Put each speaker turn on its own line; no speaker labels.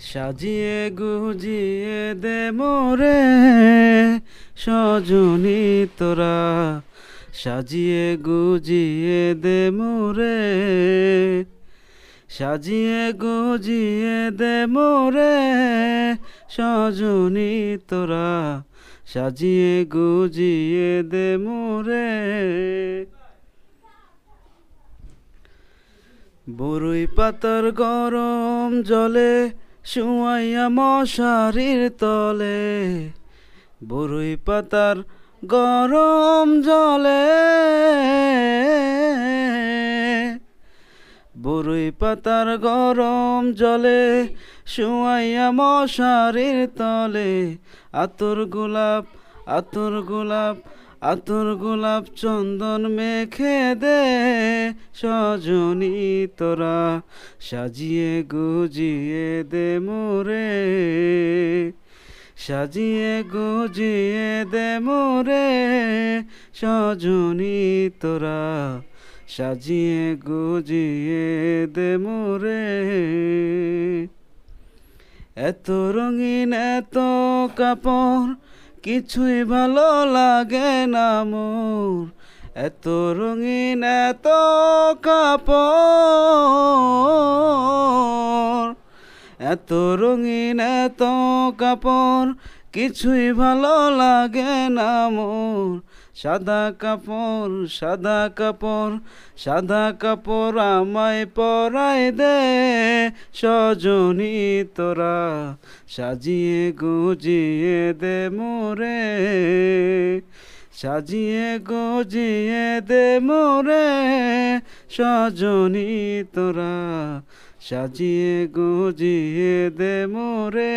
সাজিয়ে গুজিয়ে দে মোরে সজনী তোরা, সাজিয়ে গুজিয়ে দে মোরে, সাজিয়ে গুজিয়ে দে মোরে সজনী তোরা, সাজিয়ে গুজিয়ে দে মোরে। বরই পাতার গরম জলে শুয়াইয়া মশারির তলে, বরই পাতার গরম জলে, বরই পাতার গরম জলে শুয়াইয়া মশারির তলে, আতর গোলাপ আতর গোলাপ আতর গোলাপ চন্দন মেখে দে সজনী তোরা, সাজিয়ে গুজিয়ে দে মোরে, সাজিয়ে গুজিয়ে দে মোরে সজনী তোরা, সাজিয়ে গুজিয়ে দে মোরে। এত রঙিন এত কাপড় কিছুই ভালো লাগে না মোর, এত রঙিন এত কাপড়, এত রঙিন এত কাপড় কিছুই ভালো লাগে না মোর। সাদা কাপড় সাদা কাপড় সাদা কাপড় আমায় পরাই দে সজনী তোরা, সাজিয়ে গুজিয়ে দে মোরে, সাজিয়ে গুজিয়ে দে মোরে সজনী তোরা, সাজিয়ে গুজিয়ে দে মোরে।